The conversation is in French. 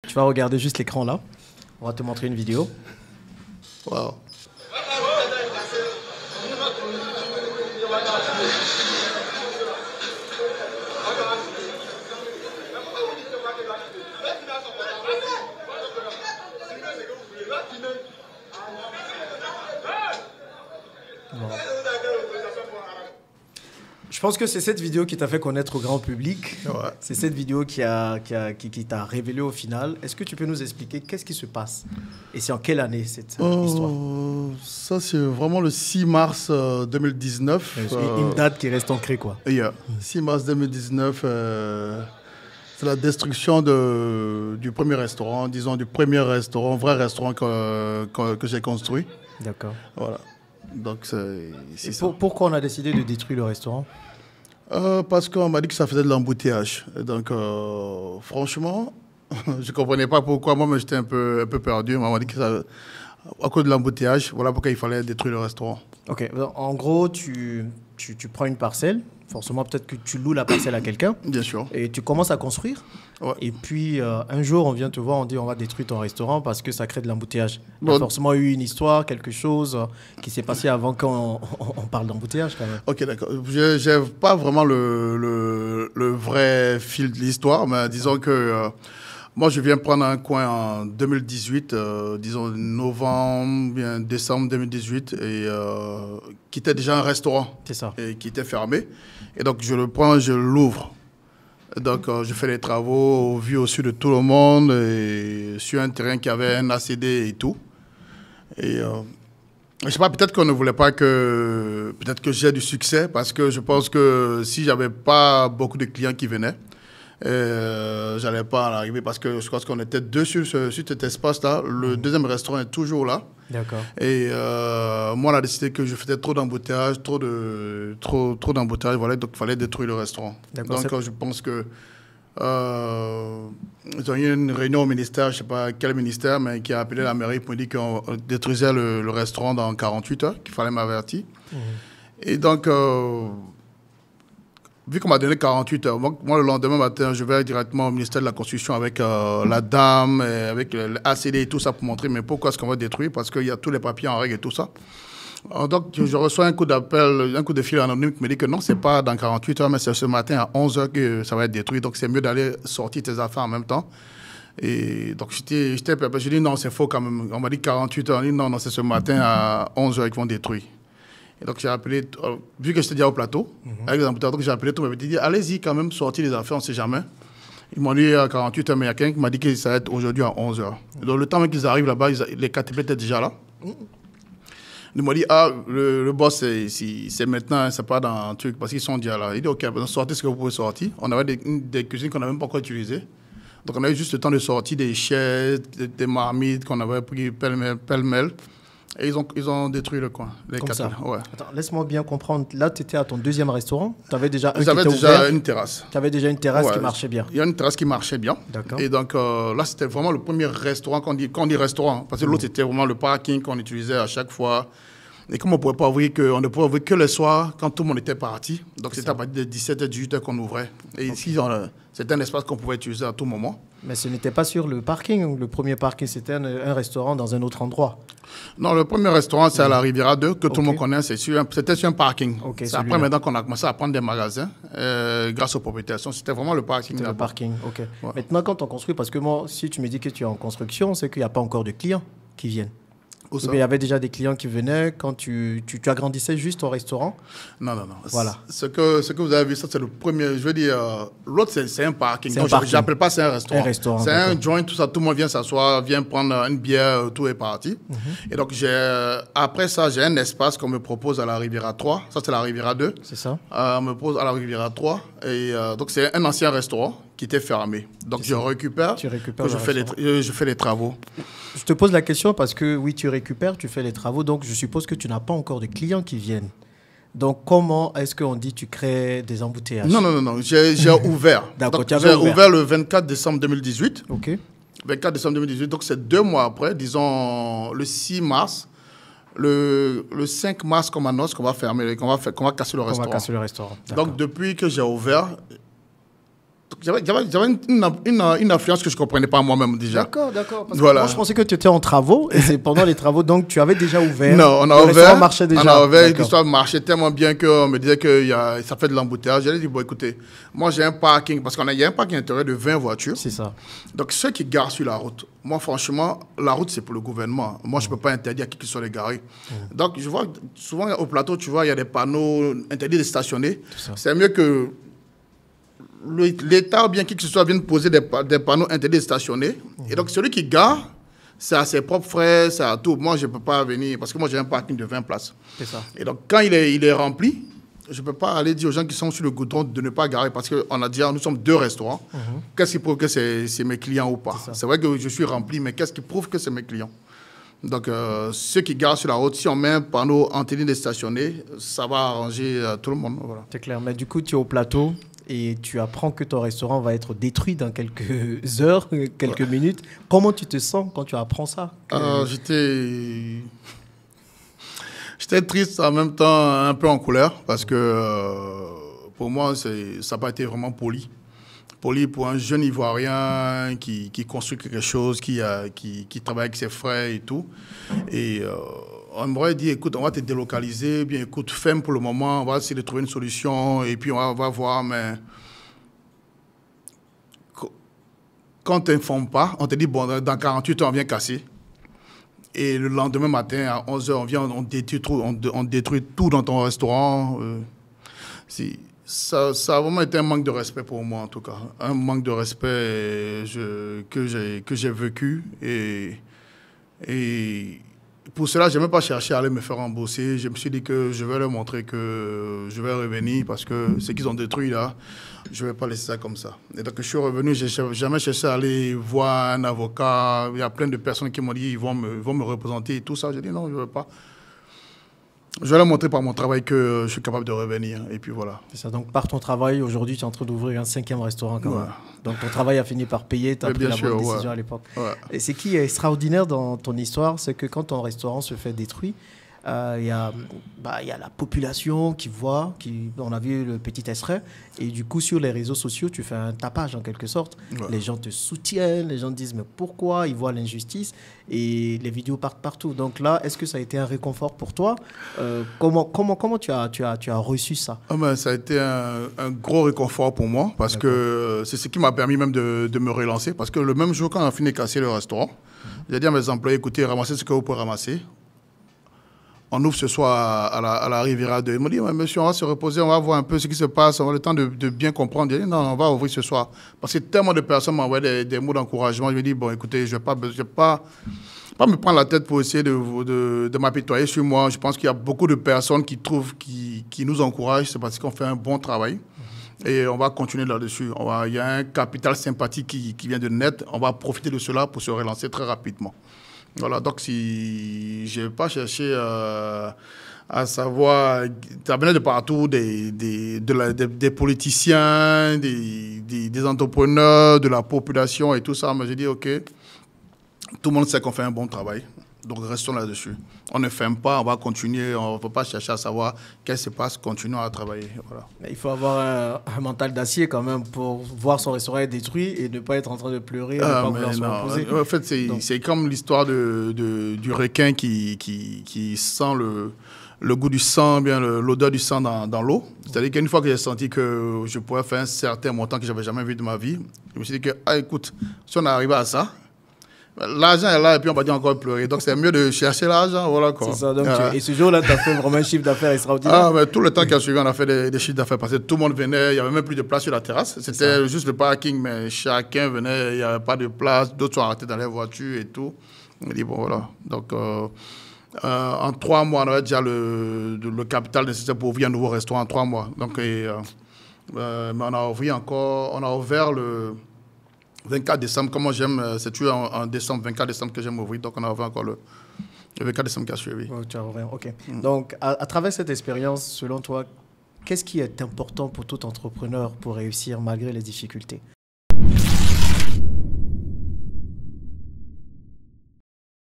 Tu vas regarder juste l'écran là. On va te montrer une vidéo. Wow. Bon. Je pense que c'est cette vidéo qui t'a fait connaître au grand public. Ouais. C'est cette vidéo qui t'a révélé au final. Est-ce que tu peux nous expliquer qu'est-ce qui se passe? Et c'est en quelle année cette histoire? Ça, c'est vraiment le 6 mars 2019. Une date qui reste ancrée, quoi. Yeah. 6 mars 2019, c'est la destruction du premier restaurant, disons du premier restaurant, vrai restaurant que j'ai construit. D'accord. Voilà. Donc, c'est ça. Pourquoi on a décidé de détruire le restaurant? Parce qu'on m'a dit que ça faisait de l'embouteillage. Donc, franchement, je ne comprenais pas pourquoi. Moi, j'étais un peu perdu. On m'a dit que ça, à cause de l'embouteillage, voilà pourquoi il fallait détruire le restaurant. Ok. En gros, tu prends une parcelle. Forcément, peut-être que tu loues la parcelle à quelqu'un. Bien sûr. Et tu commences à construire. Ouais. Et puis, un jour, on vient te voir, on dit on va détruire ton restaurant parce que ça crée de l'embouteillage. Il y a Bon. forcément eu une histoire, quelque chose qui s'est passé avant qu'on parle d'embouteillage, quand même. Ok, d'accord. Je n'ai pas vraiment le vrai fil de l'histoire, mais disons que moi, je viens prendre un coin en 2018, disons novembre, bien décembre 2018, et qui était déjà un restaurant. C'est ça. Et qui était fermé. Et donc, je le prends, je l'ouvre. Donc, je fais les travaux vu au sud de tout le monde, et sur un terrain qui avait un ACD et tout. Et je sais pas, peut-être qu'on ne voulait pas que... Peut-être que j'ai du succès, parce que je pense que si j'avais pas beaucoup de clients qui venaient, j'allais pas en arriver, parce que je pense qu'on était deux sur cet espace-là. Le deuxième restaurant est toujours là. D'accord. Et moi, on a décidé que je faisais trop d'embouteillage, trop d'embouteillage, voilà, donc il fallait détruire le restaurant. D'accord, Donc, je pense que ils ont eu une réunion au ministère, je ne sais pas quel ministère, mais qui a appelé la mairie pour dire qu'on détruisait le restaurant dans 48 heures, qu'il fallait m'avertir. Et donc, vu qu'on m'a donné 48 heures, moi, le lendemain matin, je vais directement au ministère de la Construction avec la dame, et avec le ACD et tout ça pour montrer mais pourquoi est-ce qu'on va détruire, parce qu'il y a tous les papiers en règle et tout ça. Donc, je reçois un coup d'appel, un coup de fil anonyme qui me dit que non, c'est pas dans 48 heures, mais c'est ce matin à 11 heures que ça va être détruit. Donc, c'est mieux d'aller sortir tes affaires en même temps. Et donc, j'étais je dis non, c'est faux quand même. On m'a dit 48 heures. On dit non, c'est ce matin à 11 heures qu'ils vont détruire. Et donc, j'ai appelé, vu que j'étais déjà au plateau, avec les ambassadeurs, donc j'ai appelé tout le monde. J'ai dit, allez-y quand même, sortir les affaires, on ne sait jamais. Ils m'ont dit à 48 heures, mais il y a quelqu'un qui m'a dit que ça va être aujourd'hui à 11 heures. Donc, le temps qu'ils arrivent là-bas, les KTP étaient déjà là. Ils m'ont dit, le boss, c'est maintenant, c'est pas dans un truc, parce qu'ils sont déjà là. Il dit, OK, sortez ce que vous pouvez sortir. On avait des cuisines qu'on n'avait même pas encore utilisées. Donc, on a eu juste le temps de sortir des chaises, des marmites qu'on avait pris pêle-mêle. Et ils ont détruit le coin. Comme ça. Ouais. Attends, laisse-moi bien comprendre. Là, tu étais à ton deuxième restaurant. Tu avais déjà une terrasse. Tu avais déjà une terrasse qui marchait bien. Il y a une terrasse qui marchait bien. D'accord. Et donc là, c'était vraiment le premier restaurant quand on dit restaurant. Parce que l'autre, c'était vraiment le parking qu'on utilisait à chaque fois. Et comme on ne pouvait pas ouvrir on ne pouvait ouvrir que le soir quand tout le monde était parti. Donc c'était à partir de 17h, 18h qu'on ouvrait. Et ici, c'était un espace qu'on pouvait utiliser à tout moment. Mais ce n'était pas sur le parking. Le premier parking, c'était un restaurant dans un autre endroit. Non, le premier restaurant, c'est à la Riviera 2, que tout le monde connaît. C'était sur un parking. C'est après maintenant qu'on a commencé à prendre des magasins grâce aux propriétaires. C'était vraiment le parking. C'était le parking, ok. Ouais. Maintenant, quand on construit, parce que moi, si tu me dis que tu es en construction, c'est qu'il n'y a pas encore de clients qui viennent. Il y avait déjà des clients qui venaient quand tu agrandissais juste ton restaurant? Non. Voilà. Ce que vous avez vu, ça, c'est le premier. Je veux dire, l'autre, c'est un parking. Donc, je n'appelle pas ça un restaurant. Un restaurant. C'est un joint, tout ça. Tout le monde vient s'asseoir, vient prendre une bière, tout est parti. Et donc, après ça, j'ai un espace qu'on me propose à la Riviera 3. Ça, c'est la Riviera 2. C'est ça. On me propose à la Riviera 3. Et donc, c'est un ancien restaurant qui était fermé. Donc, je récupère. Tu récupères je fais les travaux. Je te pose la question parce que, oui, tu récupères, tu fais les travaux. Donc, je suppose que tu n'as pas encore de clients qui viennent. Donc, comment est-ce qu'on dit tu crées des embouteillages? Non. J'ai ouvert. D'accord, tu avais avais ouvert le 24 décembre 2018. OK. 24 décembre 2018. Donc, c'est 2 mois après, disons le 6 mars. Le 5 mars, qu'on m'annonce qu'on va fermer, qu'on va casser le restaurant. On va casser le restaurant. Donc, depuis que j'ai ouvert, J'avais une influence que je ne comprenais pas moi-même déjà. D'accord. Parce Voilà. que moi, je pensais que tu étais en travaux et c'est pendant les travaux, donc tu avais déjà ouvert. Non, on a le ouvert. restaurant marchait déjà. On a ouvert. D'accord. L'histoire marchait tellement bien qu'on me disait que ça fait de l'embouteillage. J'allais dire, bon, écoutez, moi j'ai un parking, parce qu'il y a un parking intérieur de 20 voitures. C'est ça. Donc ceux qui garent sur la route, moi franchement, la route c'est pour le gouvernement. Moi je ne peux pas interdire à qui que ce soit de garer. Donc je vois souvent au plateau, tu vois, il y a des panneaux interdits de stationner. C'est mieux que l'État ou bien qui que ce soit vienne poser des panneaux interdits de stationner. Et donc celui qui gare, c'est à ses propres frais, c'est à tout. Moi je ne peux pas venir parce que moi j'ai un parking de 20 places. C'est ça. Et donc quand il est rempli, je ne peux pas aller dire aux gens qui sont sur le goudron de ne pas garer parce qu'on a déjà, nous sommes 2 restaurants. Qu'est-ce qui prouve que c'est mes clients ou pas? C'est vrai que je suis rempli, mais qu'est-ce qui prouve que c'est mes clients? Donc, ceux qui garent sur la route, si on met un panneau interdit de stationner, ça va arranger tout le monde. Voilà. C'est clair. Mais du coup, tu es au plateau et tu apprends que ton restaurant va être détruit dans quelques heures, quelques minutes. Comment tu te sens quand tu apprends ça? J'étais triste, en même temps un peu en colère, parce que pour moi, ça n'a pas été vraiment poli. Poli pour un jeune Ivoirien qui construit quelque chose, qui travaille avec ses frères et tout. Et on m'aurait dit, écoute, on va te délocaliser, bien écoute, ferme pour le moment, on va essayer de trouver une solution, et puis on va voir, mais quand on ne t'informe pas, on te dit, bon, dans 48 heures, on vient casser. Et le lendemain matin, à 11 heures, on détruit tout dans ton restaurant. Ça a vraiment été un manque de respect pour moi, en tout cas. Un manque de respect que j'ai vécu. Et pour cela, je n'ai même pas cherché à aller me faire rembourser. Je me suis dit que je vais leur montrer que je vais revenir parce que ce qu'ils ont détruit là, je ne vais pas laisser ça comme ça. Et donc, je suis revenu, je n'ai jamais cherché à aller voir un avocat. Il y a plein de personnes qui m'ont dit qu'ils vont me représenter et tout ça. J'ai dit non, je ne veux pas. Je vais leur montrer par mon travail que je suis capable de revenir. Et puis voilà. C'est ça. Donc, par ton travail, aujourd'hui, tu es en train d'ouvrir un 5e restaurant quand même. Donc, ton travail a fini par payer. Tu as pris la bonne décision à l'époque. Ouais. Et ce qui est extraordinaire dans ton histoire, c'est que quand ton restaurant se fait détruire, il y a la population qui voit, on a vu le petit extrait, et du coup sur les réseaux sociaux tu fais un tapage en quelque sorte. Les gens te soutiennent, les gens te disent mais pourquoi, ils voient l'injustice et les vidéos partent partout. Donc là, est-ce que ça a été un réconfort pour toi? Comment tu as reçu ça? Ça a été un gros réconfort pour moi parce que c'est ce qui m'a permis même de me relancer, parce que le même jour quand on a fini de casser le restaurant, j'ai dit à mes employés, écoutez, ramassez ce que vous pouvez ramasser. On ouvre ce soir à la Riviera 2. Ils m'ont dit, ouais, monsieur, on va se reposer, on va voir un peu ce qui se passe, on va le temps de bien comprendre. J'ai dit, non, on va ouvrir ce soir. Parce que tellement de personnes m'envoyaient des mots d'encouragement. Je me dis, bon, écoutez, je ne vais pas me prendre la tête pour essayer de m'apitoyer sur moi. Je pense qu'il y a beaucoup de personnes qui nous encouragent. C'est parce qu'on fait un bon travail. Et on va continuer là-dessus. Il y a un capital sympathique qui vient de naître. On va profiter de cela pour se relancer très rapidement. Voilà, donc si je n'ai pas cherché à savoir, ça venait de partout, des politiciens, des entrepreneurs, de la population et tout ça, mais j'ai dit ok, tout le monde sait qu'on fait un bon travail, donc restons là-dessus. On ne ferme pas, on va continuer, on ne peut pas chercher à savoir qu'est-ce qui se passe, continuons à travailler. Voilà. Il faut avoir un mental d'acier quand même pour voir son restaurant être détruit et ne pas être en train de pleurer, ne pas vouloir se reposer. En fait, c'est comme l'histoire du requin qui sent le goût du sang, bien l'odeur du sang dans l'eau. C'est-à-dire qu'une fois que j'ai senti que je pouvais faire un certain montant que je n'avais jamais vu de ma vie, je me suis dit que, écoute, si on est arrivé à ça, l'argent est là et puis on va dire encore pleurer. Donc c'est mieux de chercher l'argent. Voilà, quoi. C'est ça. Donc et ce jour-là, tu as fait vraiment un chiffre d'affaires extraordinaire. Mais tout le temps qui a suivi, on a fait des chiffres d'affaires parce que tout le monde venait. Il n'y avait même plus de place sur la terrasse. C'était juste le parking, mais chacun venait. Il n'y avait pas de place. D'autres sont arrêtés dans les voitures et tout. On dit bon, voilà. Donc en 3 mois, on avait déjà le capital nécessaire pour ouvrir un nouveau restaurant en 3 mois. Donc, mais on a ouvert le 24 décembre, comment j'aime, c'est toujours en décembre, 24 décembre que j'aime ouvrir, donc on a ouvert encore le 24 décembre qui a suivi. Oh, tu as ouvert, ok. Donc, à travers cette expérience, selon toi, qu'est-ce qui est important pour tout entrepreneur pour réussir malgré les difficultés?